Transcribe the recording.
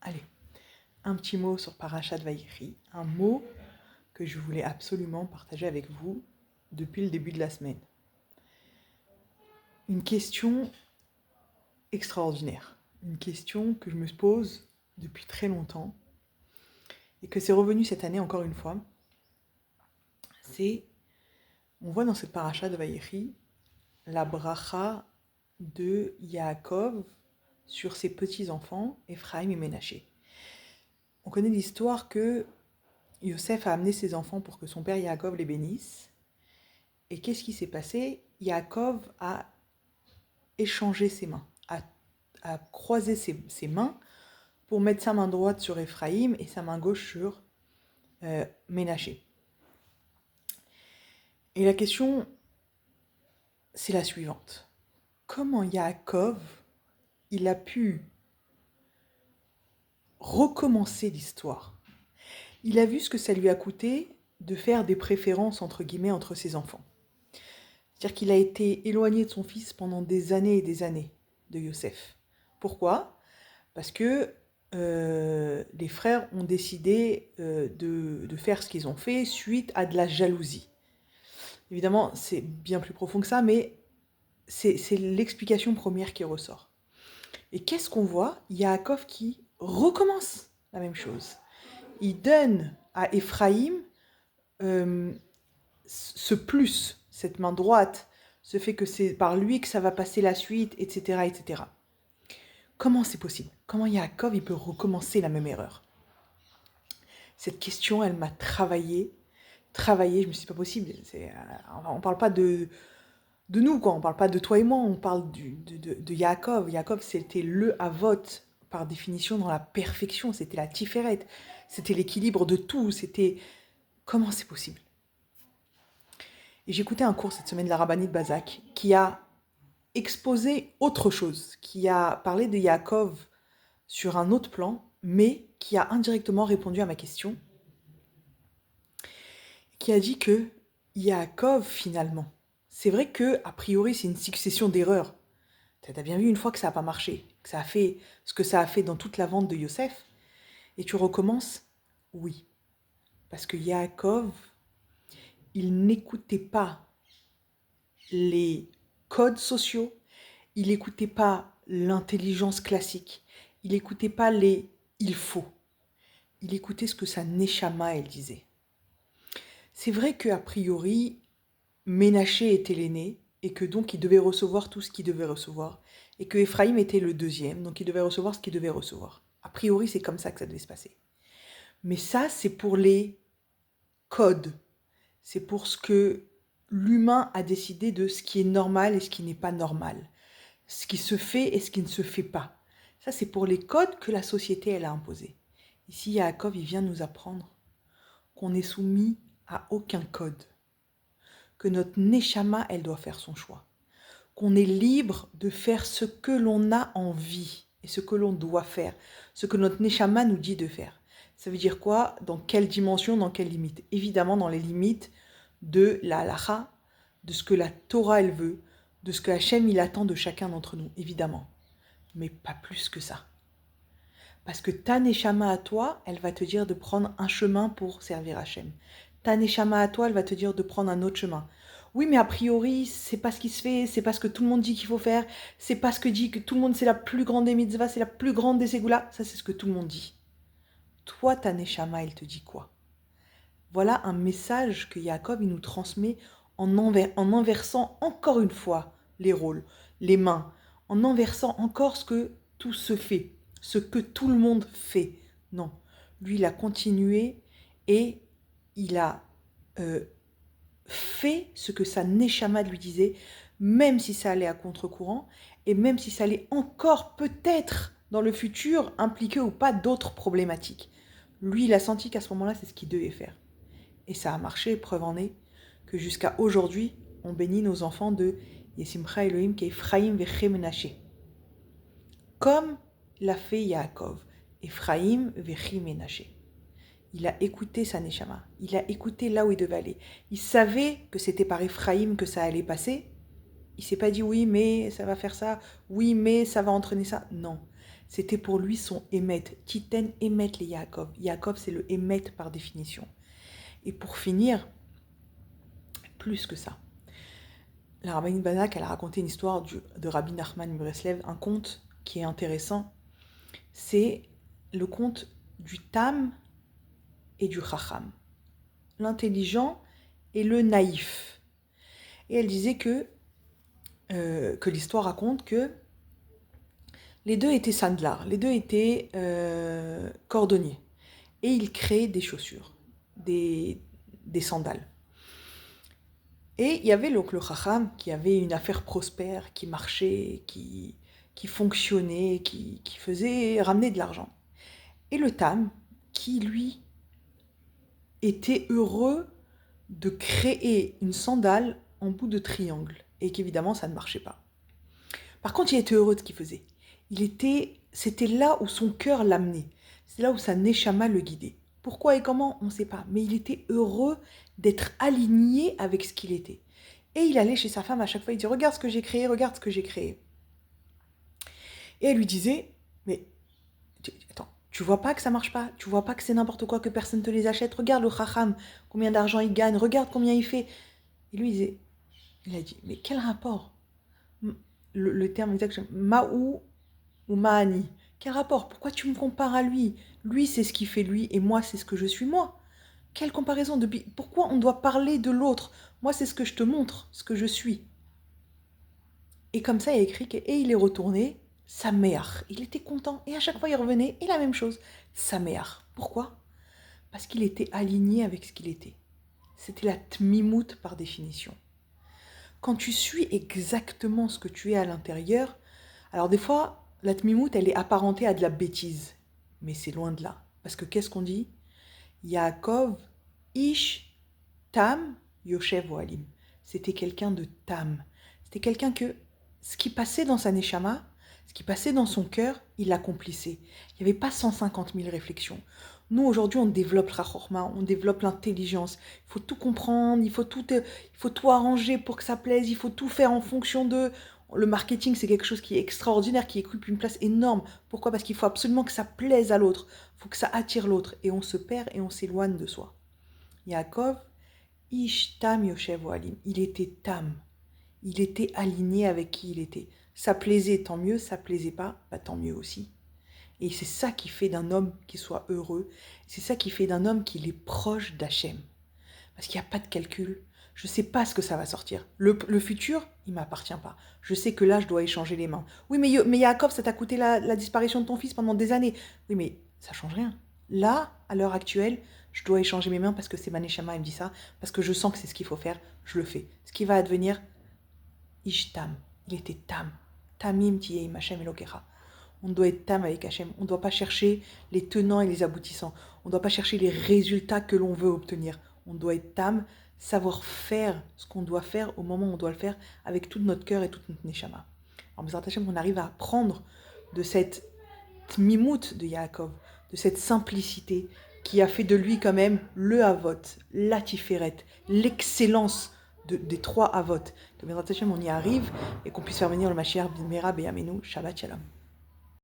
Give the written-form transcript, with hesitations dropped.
Allez, un petit mot sur Parashat Vaïkri, un mot que je voulais absolument partager avec vous depuis le début de la semaine. Une question extraordinaire, une question que je me pose depuis très longtemps et que c'est revenu cette année encore une fois. On voit dans cette Parashat de Vaïkri la bracha de Yaakov sur ses petits-enfants, Ephraim et Ménaché. On connaît l'histoire que Yosef a amené ses enfants pour que son père Yaakov les bénisse. Et qu'est-ce qui s'est passé? Yaakov a échangé ses mains, a croisé ses mains pour mettre sa main droite sur Ephraim et sa main gauche sur Ménaché. Et la question, c'est la suivante. Comment Yaakov, il a pu recommencer l'histoire? Il a vu ce que ça lui a coûté de faire des préférences, entre guillemets, entre ses enfants. C'est-à-dire qu'il a été éloigné de son fils pendant des années et des années de Yosef. Pourquoi? Parce que les frères ont décidé de faire ce qu'ils ont fait suite à de la jalousie. Évidemment, c'est bien plus profond que ça, mais c'est l'explication première qui ressort. Et qu'est-ce qu'on voit? Yaakov qui recommence la même chose. Il donne à Ephraim ce plus, cette main droite, ce fait que c'est par lui que ça va passer la suite, etc., etc. Comment c'est possible? Comment Yaakov il peut recommencer la même erreur? Cette question, elle m'a travaillé. Je me suis dit, c'est pas possible. On parle pas de nous, quoi. On parle pas de toi et moi. On parle de Yaakov. Yaakov, c'était le Havot, par définition, dans la perfection. C'était la Tiferet. C'était l'équilibre de tout. Comment c'est possible? Et j'écoutais un cours cette semaine de la Rabbani de Bazak qui a exposé autre chose, qui a parlé de Yaakov sur un autre plan, mais qui a indirectement répondu à ma question, qui a dit que Yaakov, finalement, c'est vrai que a priori c'est une succession d'erreurs. Tu as bien vu une fois que ça n'a pas marché, que ça a fait ce que ça a fait dans toute la vente de Yosef, et tu recommences? Oui. Parce que Yaakov, il n'écoutait pas les codes sociaux, il n'écoutait pas l'intelligence classique, il n'écoutait pas les il faut. Il écoutait ce que sa Neshama, elle disait. C'est vrai qu'a priori, Ménaché était l'aîné, et que donc il devait recevoir tout ce qu'il devait recevoir, et que Ephraim était le deuxième, donc il devait recevoir ce qu'il devait recevoir. A priori, c'est comme ça que ça devait se passer. Mais ça, c'est pour les codes. C'est pour ce que l'humain a décidé de ce qui est normal et ce qui n'est pas normal. Ce qui se fait et ce qui ne se fait pas. Ça, c'est pour les codes que la société, elle a imposés. Ici, Yaakov, il vient nous apprendre qu'on n'est soumis à aucun code. Que notre Neshama, elle doit faire son choix. Qu'on est libre de faire ce que l'on a envie et ce que l'on doit faire. Ce que notre Neshama nous dit de faire. Ça veut dire quoi? Dans quelle dimension, dans quelles limites? Évidemment, dans les limites de la halacha, de ce que la Torah, elle veut, de ce que Hachem, il attend de chacun d'entre nous, évidemment. Mais pas plus que ça. Parce que ta Neshama à toi, elle va te dire de prendre un chemin pour servir Hachem. Ta Neshama à toi, elle va te dire de prendre un autre chemin. Oui, mais a priori, c'est pas ce qui se fait, c'est pas ce que tout le monde dit qu'il faut faire, c'est pas ce que dit que tout le monde, c'est la plus grande des mitzvahs, c'est la plus grande des ségoulas. Ça, c'est ce que tout le monde dit. Toi, ta Neshama, elle te dit quoi? Voilà un message que Yaakov, il nous transmet en inversant encore une fois les rôles, les mains, en inversant encore ce que tout se fait, ce que tout le monde fait. Non, lui, il a continué et il a fait ce que sa Neshama lui disait, même si ça allait à contre-courant et même si ça allait encore peut-être dans le futur impliquer ou pas d'autres problématiques. Lui, il a senti qu'à ce moment-là, c'est ce qu'il devait faire. Et ça a marché, preuve en est que jusqu'à aujourd'hui, on bénit nos enfants de Yesimcha Elohim Kephraim Veche Menaché. Comme l'a fait Yaakov, Ephraim Veche Menaché. Il a écouté sa Neshama, il a écouté là où il devait aller. Il savait que c'était par Ephraim que ça allait passer. Il s'est pas dit oui, mais ça va faire ça, oui, mais ça va entraîner ça. Non. C'était pour lui son émet. Titen émet les Yaakov. Yaakov, c'est le émet par définition. Et pour finir, plus que ça, la rabbinite Banach, elle a raconté une histoire de Rabbi Nachman Breslev, un conte qui est intéressant. C'est le conte du Tam et du Chacham, l'intelligent et le naïf. Et elle disait que l'histoire raconte que les deux étaient sandlars, les deux étaient cordonniers. Et ils créaient des chaussures, des sandales. Et il y avait donc le Chacham qui avait une affaire prospère, qui marchait, qui fonctionnait, qui ramener de l'argent. Et le Tam, qui lui était heureux de créer une sandale en bout de triangle, et qu'évidemment ça ne marchait pas. Par contre, il était heureux de ce qu'il faisait. C'était là où son cœur l'amenait, c'est là où sa neshama le guidait. Pourquoi et comment, on ne sait pas, mais il était heureux d'être aligné avec ce qu'il était. Et il allait chez sa femme à chaque fois, il disait « Regarde ce que j'ai créé, regarde ce que j'ai créé ». Et elle lui disait « Mais attends, tu vois pas que ça marche pas, tu vois pas que c'est n'importe quoi, que personne ne te les achète, regarde le chacham, combien d'argent il gagne, regarde combien il fait ». Et lui il a dit « Mais quel rapport ?» Le terme exact, Maou ou Maani. Quel rapport? Pourquoi tu me compares à lui? Lui, c'est ce qui fait lui, et moi, c'est ce que je suis moi. Quelle comparaison? Pourquoi on doit parler de l'autre? Moi, c'est ce que je te montre, ce que je suis. Et comme ça, il a écrit et il est retourné, Sameach. Il était content. Et à chaque fois, il revenait, et la même chose, Sameach. Pourquoi? Parce qu'il était aligné avec ce qu'il était. C'était la tmimout par définition. Quand tu suis exactement ce que tu es à l'intérieur, alors des fois, la tmimout, elle est apparentée à de la bêtise. Mais c'est loin de là. Parce que qu'est-ce qu'on dit? Yaakov, Ish, Tam, Yoshev Ohalim. C'était quelqu'un de Tam. C'était quelqu'un que ce qui passait dans sa neshama, ce qui passait dans son cœur, il l'accomplissait. Il n'y avait pas 150 000 réflexions. Nous, aujourd'hui, on développe la chorma, on développe l'intelligence. Il faut tout comprendre, il faut tout arranger pour que ça plaise, il faut tout faire en fonction de... Le marketing, c'est quelque chose qui est extraordinaire, qui occupe une place énorme. Pourquoi? Parce qu'il faut absolument que ça plaise à l'autre. Il faut que ça attire l'autre. Et on se perd et on s'éloigne de soi. Yaakov, Ish Tam Yoshev Ohalim. Il était Tam. Il était aligné avec qui il était. Ça plaisait, tant mieux. Ça plaisait pas, bah, tant mieux aussi. Et c'est ça qui fait d'un homme qui soit heureux. C'est ça qui fait d'un homme qu'il est proche d'Hachem. Parce qu'il n'y a pas de calcul. Je ne sais pas ce que ça va sortir. Le futur, il ne m'appartient pas. Je sais que là, je dois échanger les mains. Oui, mais Yaakov, ça t'a coûté la disparition de ton fils pendant des années. Oui, mais ça ne change rien. Là, à l'heure actuelle, je dois échanger mes mains parce que c'est ma neshama, elle me dit ça, parce que je sens que c'est ce qu'il faut faire, je le fais. Ce qui va advenir, Ishtam, il était Tam. Tamim tiyeim Hashem Elokecha. On doit être Tam avec Hashem. On ne doit pas chercher les tenants et les aboutissants. On ne doit pas chercher les résultats que l'on veut obtenir. On doit être Tam, savoir faire ce qu'on doit faire au moment où on doit le faire avec tout notre cœur et toute notre neshama. Alors, Bezrat Hashem, on arrive à apprendre de cette tmimout de Yaakov, de cette simplicité qui a fait de lui quand même le Havot, la Tiferet, l'excellence des trois Havot. Que Bezrat Hashem, on y arrive et qu'on puisse faire venir le Mashiach Bimera Beyamenu. Shabbat Shalom.